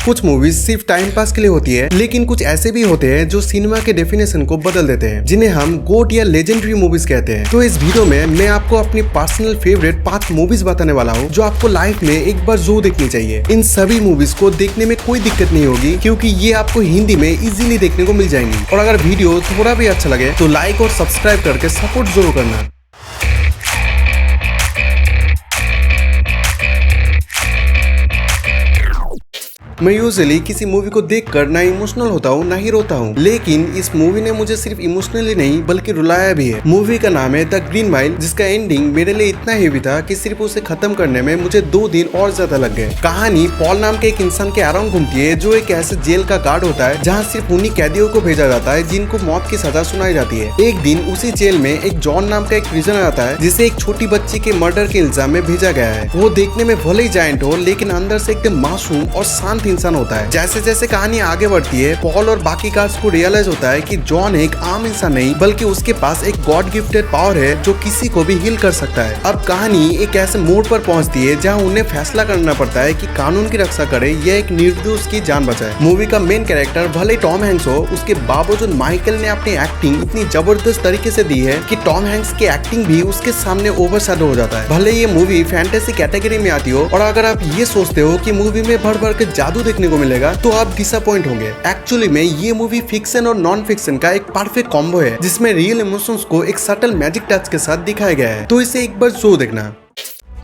कुछ मूवीज सिर्फ time pass के लिए होती है, लेकिन कुछ ऐसे भी होते हैं जो सिनेमा के डेफिनेशन को बदल देते हैं, जिन्हें हम गोट या लेजेंडरी मूवीज कहते हैं। तो इस वीडियो में मैं आपको अपनी पर्सनल फेवरेट 5 मूवीज बताने वाला हूँ जो आपको लाइफ में एक बार जरूर देखनी चाहिए। इन सभी मूवीज को देखने में कोई दिक्कत नहीं होगी, क्योंकि ये आपको हिंदी में इजीली देखने को मिल जाएंगी। और अगर वीडियो थोड़ा भी अच्छा लगे तो लाइक और सब्सक्राइब करके सपोर्ट जरूर करना। मैं यूजुअली किसी मूवी को देखकर ना इमोशनल होता हूँ ना ही रोता हूँ, लेकिन इस मूवी ने मुझे सिर्फ इमोशनली नहीं बल्कि रुलाया भी है। मूवी का नाम है द ग्रीन माइल, जिसका एंडिंग मेरे लिए इतना हेवी था कि सिर्फ उसे खत्म करने में मुझे 2 दिन और ज्यादा लग गए। कहानी पॉल नाम के एक इंसान के अराउंड घूमती है, जो एक ऐसे जेल का गार्ड होता है जहाँ सिर्फ उन्हीं कैदियों को भेजा जाता है जिनको मौत की सजा सुनाई जाती है। एक दिन उसी जेल में एक जॉन नाम का एक प्रिजनर आता है, जिसे एक छोटी बच्ची के मर्डर के इल्जाम में भेजा गया है। वो देखने में भले ही जायंट हो, लेकिन अंदर से एकदम मासूम और शांत इंसान होता है। जैसे जैसे कहानी आगे बढ़ती है, पॉल और बाकी गार्ड्स को रियलाइज होता है कि जॉन एक आम इंसान नहीं बल्कि उसके पास एक गॉड गिफ्टेड पावर है जो किसी को भी हील कर सकता है। अब कहानी एक ऐसे मोड़ पर पहुंचती है जहां उन्हें फैसला करना पड़ता है कि कानून की रक्षा करे या एक निर्दोष की जान बचाए। मूवी का मेन कैरेक्टर भले टॉम हैंक्स हो, उसके बावजूद माइकल ने अपनी एक्टिंग इतनी जबरदस्त तरीके से दी है कि टॉम हैंक्स की एक्टिंग भी उसके सामने ओवरशैडो हो जाता है। भले ये मूवी फैंटेसी कैटेगरी में आती हो, और अगर आप ये सोचते हो कि मूवी में भर भर के जादू देखने को मिलेगा तो आप डिसअपॉइंट होंगे। एक्चुअली में ये मूवी फिक्शन और नॉन फिक्शन का एक परफेक्ट कॉम्बो है, जिसमें रियल इमोशंस को एक सटल मैजिक टच के साथ दिखाया गया है। तो इसे एक बार जरूर देखना।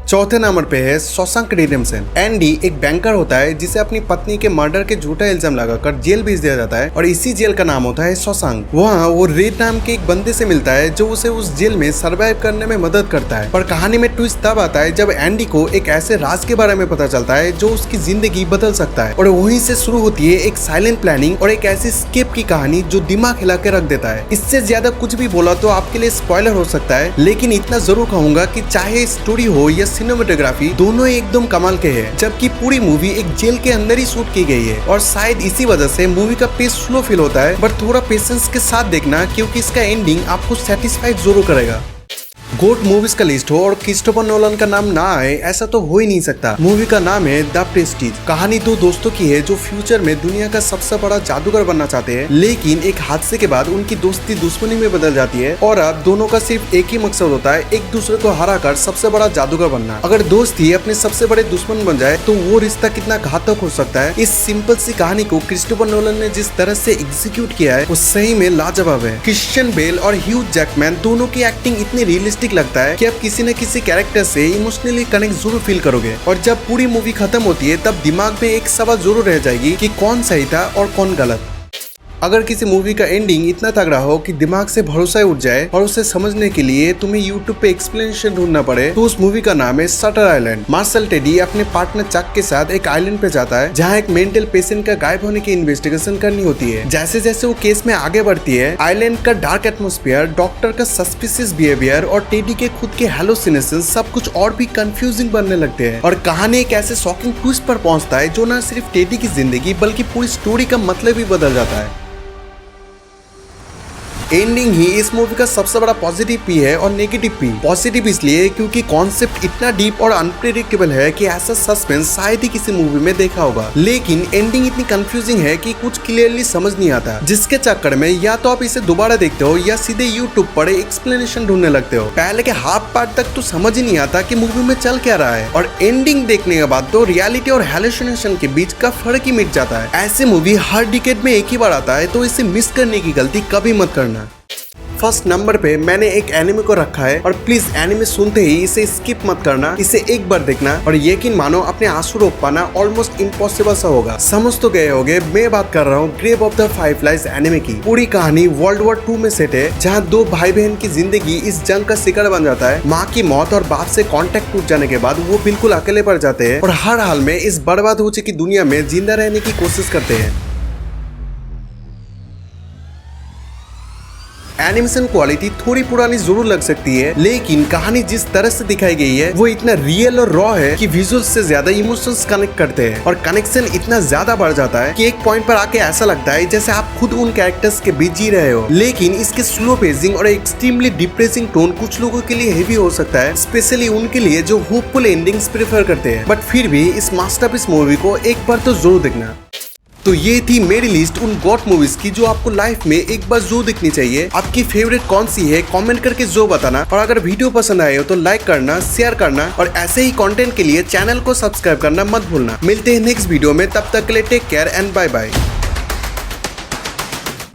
चौथे नंबर पे है शॉशैंक रिडेम्पशन। एंडी एक बैंकर होता है जिसे अपनी पत्नी के मर्डर के झूठा इल्जाम लगाकर जेल भेज दिया जाता है, और इसी जेल का नाम होता है शॉशैंक। वहाँ वो रेड नाम के एक बंदे से मिलता है जो उसे उस जेल में सरवाइव करने में मदद करता है। पर कहानी में ट्विस्ट तब आता है जब एंडी को एक ऐसे राज के बारे में पता चलता है जो उसकी जिंदगी बदल सकता है, और वहीं से शुरू होती है एक साइलेंट प्लानिंग और एक ऐसी स्केप की कहानी जो दिमाग हिला के रख देता है। इससे ज्यादा कुछ भी बोला तो आपके लिए स्पॉइलर हो सकता है, लेकिन इतना जरूर कहूंगा कि चाहे स्टोरी हो या सिनेमेटोग्राफी, दोनों एकदम कमाल के हैं। जबकि पूरी मूवी एक जेल के अंदर ही शूट की गई है, और शायद इसी वजह से मूवी का पेस स्लो फील होता है। बट थोड़ा पेशेंस के साथ देखना, क्योंकि इसका एंडिंग आपको सेटिस्फाइड जरूर करेगा। गोट मूवीज का लिस्ट हो और क्रिस्टोफर नोलन का नाम ना आए, ऐसा तो हो ही नहीं सकता। मूवी का नाम है द प्रेस्टीज। कहानी 2 दोस्तों की है जो फ्यूचर में दुनिया का सबसे बड़ा जादूगर बनना चाहते हैं, लेकिन एक हादसे के बाद उनकी दोस्ती दुश्मनी में बदल जाती है, और अब दोनों का सिर्फ एक ही मकसद होता है, एक दूसरे को हराकर सबसे बड़ा जादूगर बनना। अगर दोस्त ही अपने सबसे बड़े दुश्मन बन जाए तो वो रिश्ता कितना घातक हो सकता है। इस सिंपल सी कहानी को क्रिस्टोफर नोलन ने जिस तरह से एग्जीक्यूट किया है वो सही में लाजवाब है। क्रिश्चियन बेल और ह्यू जैकमैन दोनों की एक्टिंग इतनी रियलिस्टिक लगता है कि आप किसी न किसी कैरेक्टर से इमोशनली कनेक्ट जरूर फील करोगे, और जब पूरी मूवी खत्म होती है तब दिमाग में एक सवाल जरूर रह जाएगी कि कौन सही था और कौन गलत। अगर किसी मूवी का एंडिंग इतना तगड़ा हो कि दिमाग से भरोसा उठ जाए और उसे समझने के लिए तुम्हें यूट्यूब पे एक्सप्लेनेशन ढूंढना पड़े, तो उस मूवी का नाम है शटर आइलैंड। मार्शल टेडी अपने पार्टनर चक के साथ एक आइलैंड पे जाता है जहाँ एक मेंटल पेशेंट का गायब होने की इन्वेस्टिगेशन करनी होती है। जैसे जैसे वो केस में आगे बढ़ती है, आइलैंड का डार्क एटमोस्फेयर, डॉक्टर का सस्पिशियस बिहेवियर और टेडी के खुद के हेलुसिनेशन सब कुछ और भी कंफ्यूजिंग बनने लगते हैं, और कहानी एक ऐसे शॉकिंग ट्विस्ट पर पहुंचता है जो न सिर्फ टेडी की जिंदगी बल्कि पूरी स्टोरी का मतलब ही बदल जाता है। एंडिंग ही इस मूवी का सबसे बड़ा पॉजिटिव पी है और नेगेटिव पी। पॉजिटिव इसलिए क्योंकि कॉन्सेप्ट इतना डीप और अनप्रेडिक्टेबल है कि ऐसा सस्पेंस शायद ही किसी मूवी में देखा होगा, लेकिन एंडिंग इतनी कंफ्यूजिंग है कि कुछ क्लियरली समझ नहीं आता, जिसके चक्कर में या तो आप इसे दोबारा देखते हो या सीधे यूट्यूब पर एक्सप्लेनेशन ढूंढने लगते हो। पहले के हाफ पार्ट तक तो समझ ही नहीं आता कि मूवी में चल क्या रहा है, और एंडिंग देखने के बाद तो रियलिटी और हेलुसिनेशन के बीच का फर्क ही मिट जाता है। ऐसी मूवी हर डिकेड में एक ही बार आता है, तो इसे मिस करने की गलती कभी मत करना। फर्स्ट नंबर पे मैंने एक एनिमे को रखा है, और प्लीज एनिमे सुनते ही इसे स्किप मत करना, इसे एक बार देखना और यकीन मानो अपने आंसू रोक पाना ऑलमोस्ट इम्पॉसिबल सा होगा। समझ तो गए होगे, मैं बात कर रहा हूँ Grave of the Fireflies anime की। पूरी कहानी वर्ल्ड वॉर 2 में सेट है, जहाँ 2 भाई बहन की जिंदगी इस जंग का शिकार बन जाता है। माँ की मौत और बाप से कॉन्टेक्ट टूट जाने के बाद वो बिल्कुल अकेले पड़ जाते हैं, और हर हाल में इस बर्बाद हो चुकी दुनिया में जिंदा रहने की कोशिश करते हैं। एनिमेशन क्वालिटी थोड़ी पुरानी जरूर लग सकती है, लेकिन कहानी जिस तरह से दिखाई गई है वो इतना रियल और रॉ है कि विजुअल से ज्यादा इमोशंस कनेक्ट करते हैं, और कनेक्शन इतना ज्यादा बढ़ जाता है कि एक पॉइंट पर आके ऐसा लगता है जैसे आप खुद उन कैरेक्टर्स के बीच जी रहे हो। लेकिन इसके स्लो पेसिंग और एक्सट्रीमली डिप्रेसिंग टोन कुछ लोगों के लिए हेवी हो सकता है, स्पेशली उनके लिए जो होपफुल एंडिंग्स प्रेफर करते हैं। बट फिर भी इस मास्टरपीस मूवी को एक बार तो जरूर देखना। तो ये थी मेरी लिस्ट उन गॉट मूवीज की जो आपको लाइफ में एक बार जो दिखनी चाहिए। आपकी फेवरेट कौन सी है कमेंट करके जो बताना, और अगर वीडियो पसंद आए हो तो लाइक करना, शेयर करना, और ऐसे ही कंटेंट के लिए चैनल को सब्सक्राइब करना मत भूलना। मिलते हैं नेक्स्ट वीडियो में, तब तक के लिए take care and bye bye.